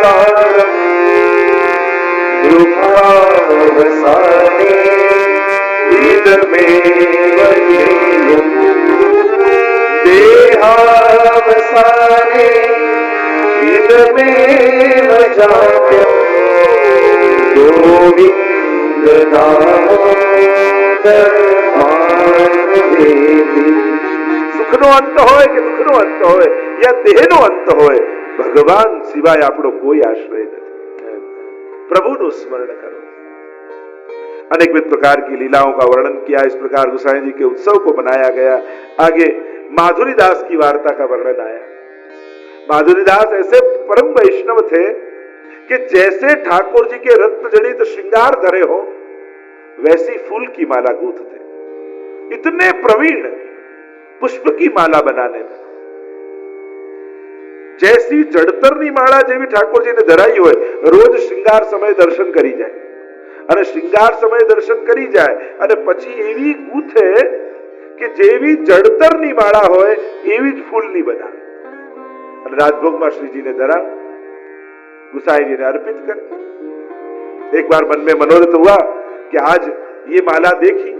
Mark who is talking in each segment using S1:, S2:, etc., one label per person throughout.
S1: पारम दुखावसाने इदमेव ध्येयम् देहावसाने इदमेव जात्यम् गोविंद दामोदर माधवेति। सुखनो अंत होय के दुखनो अंत होय या देहनो अंत होय, भगवान सिवाय आपणो कोई आश्रय नहीं। प्रभुनु स्मरण करो। अनेकविध प्रकार की लीलाओं का वर्णन किया, इस प्रकार गोसाई जी के उत्सव को मनाया गया। आगे माधुरीदास की वार्ता का वर्णन आया। माधुरीदास ऐसे परम वैष्णव थे कि जैसे ठाकुर जी के रत्न जड़ित श्रृंगार धरे हो वैसी फूल की माला गूंथते, इतने प्रवीण पुष्प की माला बनाने में। जैसी जड़तरनी माला जेवी ठाकुर जी ने धराई हो, रोज श्रृंगार समय दर्शन करी जाए અને શ્રૃંગાર સમય દર્શન કરી જાય અને પછી એવી ગૂંથે કે જેવી જડતરની માળા હોય એવી જ ફૂલની બનાવે અને રાજભોગમાં શ્રીજીને ધરાવે, ગુસાઈજીને अर्पित करे। एक बार मन में मनोरथ हुआ कि आज ये माला देखी,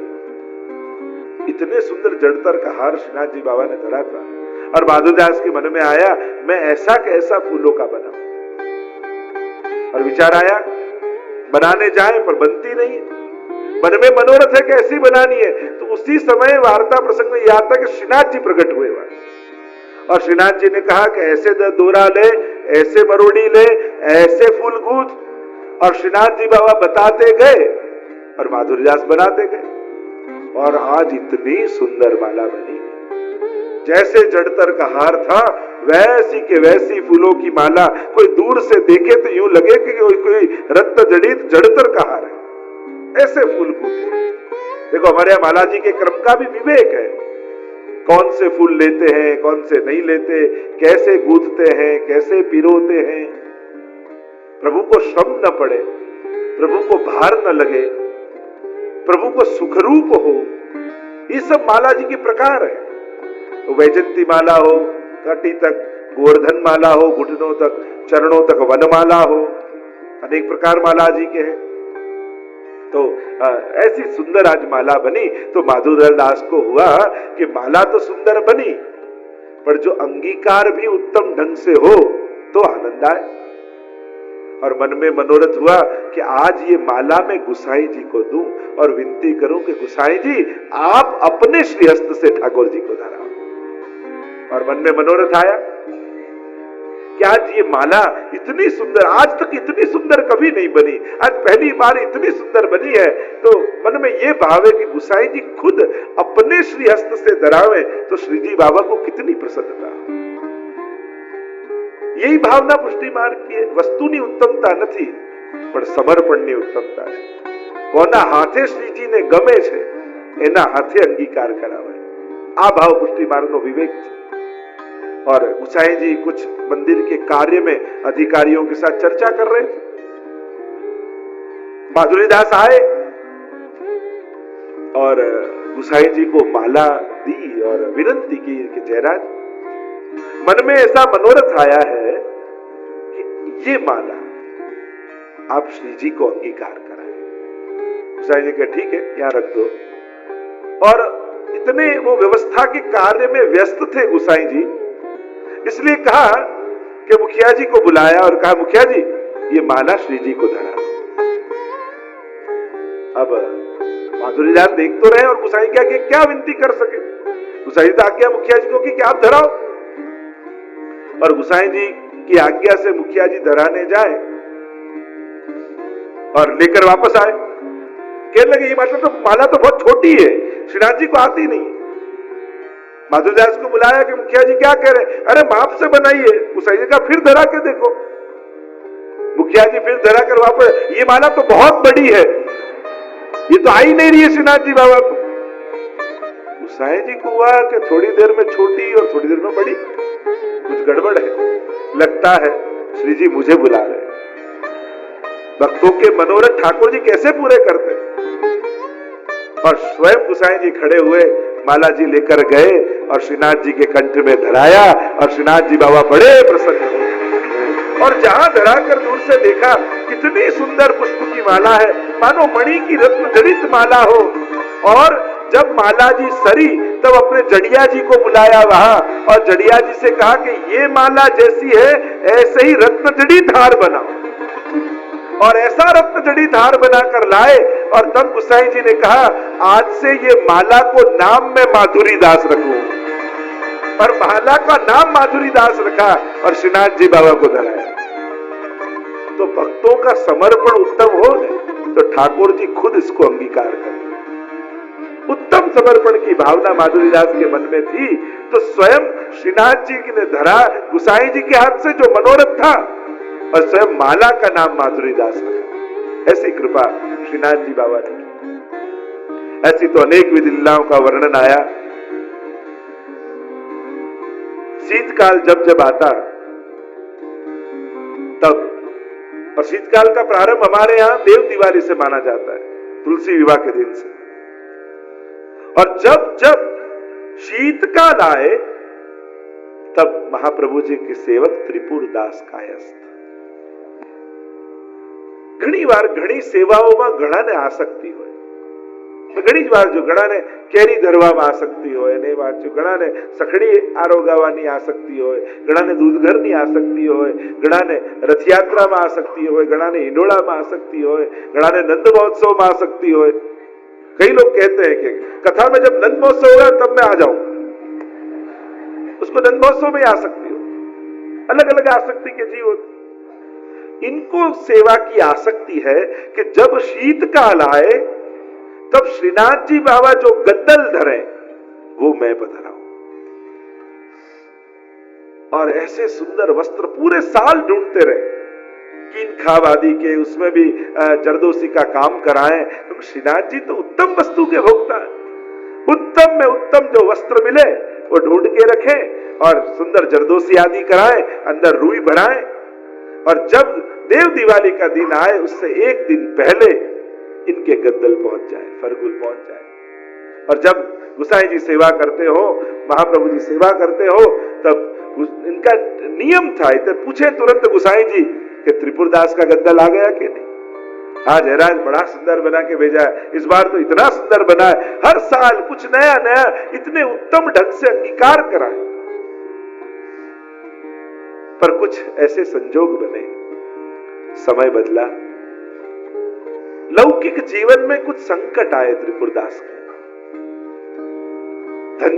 S1: इतने सुंदर जड़तर का हार श्रीनाथ जी बाबा ने धरा था और माधुदास के मन में आया मैं ऐसा कैसा फूलों का बनाऊं। और विचार आया बनाने जाए पर बनती नहीं, मन में मनोरथ है कैसी बनानी है। तो उसी समय वार्ता प्रसंग में याद था कि श्रीनाथ जी प्रकट हुए और श्रीनाथ जी ने कहा कि ऐसे दोरा ले, ऐसे मरोड़ी ले, ऐसे फूल गूंथ। और श्रीनाथ जी बाबा बताते गए और माधुरीदास बनाते गए और आज इतनी सुंदर माला बनी। जैसे जड़तर का हार था वैसी के वैसी फूलों की माला। कोई दूर से देखे तो यूं लगे कि कोई रत्न जड़ित जड़तर का हार है, ऐसे फूल गूंथे। देखो हमारे यहाँ माला जी के क्रम का भी विवेक है, कौन से फूल लेते हैं कौन से नहीं लेते, कैसे गूंथते हैं कैसे पिरोते हैं। प्रभु को श्रम न पड़े, प्रभु को भार न लगे, प्रभु को सुखरूप हो, ये सब माला जी के प्रकार है। तो वैजंती माला हो, कटी तक गोवर्धन माला हो, घुटनों तक चरणों तक वनमाला हो, अनेक प्रकार माला जी के हैं। तो ऐसी सुंदर आज माला बनी। तो माधुरीदास को हुआ कि माला तो सुंदर बनी पर जो अंगीकार भी उत्तम ढंग से हो तो आनंद आए। और मन में मनोरथ हुआ कि आज ये माला मैं गुसाई जी को दूं और विनती करूं कि गुसाई जी आप अपने श्रीहस्त से ठाकुर जी को धराओ। और मन में मनोरथ आया कि आज ये माला इतनी सुंदर, आज तक इतनी सुंदर कभी नहीं बनी, आज पहली बार इतनी सुंदर बनी है। तो मन में ये भाव है कि गुसाई जी खुद अपने श्रीहस्त से धरावे तो श्रीजी बाबा को कितनी प्रसन्नता। यही भावना पुष्टि मार्ग की है। वस्तुनी उत्तमता નથી પણ સમર્પણની उत्तमता છે। કોના હાથે શ્રીજીને ગમે છે એના હાથે અંગીકાર કરાવે, આ ભાવ પુષ્ટિ માર્ગનો વિવેક છે। और गुसाई जी कुछ मंदिर के कार्य में अधिकारियों के साथ चर्चा कर रहे थे। माधुरीदास आए और गुसाई जी को माला दी और विनती की कि जयराज मन में ऐसा मनोरथ आया है कि ये माला आप श्री जी को अंगीकार कराएं। गुसाई जी कहे ठीक है यहां रख दो। और इतने वो व्यवस्था के कार्य में व्यस्त थे गुसाई जी, इसलिए कहा कि मुखिया जी को बुलाया और कहा मुखिया जी ये माला श्री जी को धरा। अब माधुरीदास देख तो रहे और गुसाई क्या कि क्या विनती कर सके। गुसाई तो आज्ञा मुखिया जी को कि आप धराओ। और गुसाई जी की आज्ञा से मुखिया जी धराने जाए और लेकर वापस आए। कहने लगे ये माला तो बहुत छोटी है, श्रीनाथ जी को आती नहीं। माधुरीदास को बुलाया कि मुखिया जी क्या कह रहे, अरे माप से बनाइए। गुसाई जी का फिर धरा के देखो। मुखिया जी फिर धरा कर वापस, ये माला तो बहुत बड़ी है, ये तो आई नहीं रही है श्रीनाथ जी बाबा को। गुसाई जी को हुआ कि थोड़ी देर में छोटी और थोड़ी देर में बड़ी, कुछ गड़बड़ है, लगता है श्री जी मुझे बुला रहे। भक्तों के मनोरथ ठाकुर जी कैसे पूरे करते। और स्वयं गुसाई जी खड़े हुए, माला जी लेकर गए और श्रीनाथ जी के कंठ में धराया और श्रीनाथ जी बाबा बड़े प्रसन्न हुए। और जहां धराकर दूर से देखा, कितनी सुंदर पुष्प की माला है, मानो मणि की रत्न जड़ित माला हो। और जब माला जी सरी तब अपने जड़िया जी को बुलाया वहां, और जड़िया जी से कहा कि ये माला जैसी है ऐसे ही रत्न जड़ित हार बनाओ। और ऐसा रत्न जड़ित हार बनाकर लाए। और तब गुसाई जी ने कहा, आज से ये माला को नाम में माधुरी दास रखूं। और माला का नाम माधुरी दास रखा और श्रीनाथ जी बाबा को धराया। तो भक्तों का समर्पण उत्तम हो तो ठाकुर जी खुद इसको अंगीकार कर। उत्तम समर्पण की भावना माधुरीदास के मन में थी, तो स्वयं श्रीनाथ जी ने धरा, गुसाई जी के हाथ से जो मनोरथ था, और स्वयं माला का नाम माधुरीदास रखा। ऐसी कृपा श्रीनाथ जी बाबा ने की। ऐसी तो अनेक विधि लीलाओं का वर्णन आया। शीतकाल जब जब आता तब, और शीतकाल का प्रारंभ हमारे यहां देव दिवाली से माना जाता है, तुलसी विवाह के दिन से। और जब जब शीतकाल आए तब महाप्रभु जी के सेवक त्रिपुर दास कायस्थ। घणी वार घणी सेवाओं में घड़ा ने आसक्ति हो। घणी વાર જો ઘણાને કેરી ધરવામાં આસક્તિ હોય, ને વાત જો ઘણાને સખડી આરોગાવાની આસક્તિ હોય, ઘણાને દૂધઘરની આસક્તિ હોય, ઘણાને રથયાત્રામાં આસક્તિ હોય, ઘણાને હિંડોળામાં આસક્તિ હોય, ઘણાને નંદ મહોત્સવમાં આસક્તિ હોય। कई लोग कहते हैं कि कथा में जब नंद महोत्सव होगा तब मैं आ जाऊंगा। उसको नंद महोत्सव में आसक्ति हो। अलग अलग आसक्ति के जीव होते। इनको सेवा की आसक्ति है कि जब शीतकाल आए तब श्रीनाथ जी बाबा जो गद्दल धरे वो मैं पधराऊं। और ऐसे सुंदर वस्त्र पूरे साल ढूंढते रहे, कीन खाब आदि के, उसमें भी जरदोसी का काम कराएं, क्योंकि श्रीनाथ जी तो उत्तम वस्तु के भोक्ता है। उत्तम में उत्तम जो वस्त्र मिले वो ढूंढ के रखें और सुंदर जरदोसी आदि कराएं, अंदर रुई भराएं। और जब देव दिवाली का दिन आए उससे एक दिन पहले इनके गद्दल पहुंच जाए, फरगुल पहुंच जाए। और जब गुसाई जी सेवा करते हो, महाप्रभु जी सेवा करते हो, तब इनका नियम था, इतने पूछे तुरंत गुसाई जी कि त्रिपुरदास का गद्दल आ गया कि नहीं। आज हैरान, बड़ा सुंदर बना के भेजा है, इस बार तो इतना सुंदर बना है, हर साल कुछ नया नया इतने उत्तम ढंग से अंगीकार कराए। पर कुछ ऐसे संजोग बने, समय बदला, लौकिक जीवन में कुछ संकट आए त्रिपुरदास के। धन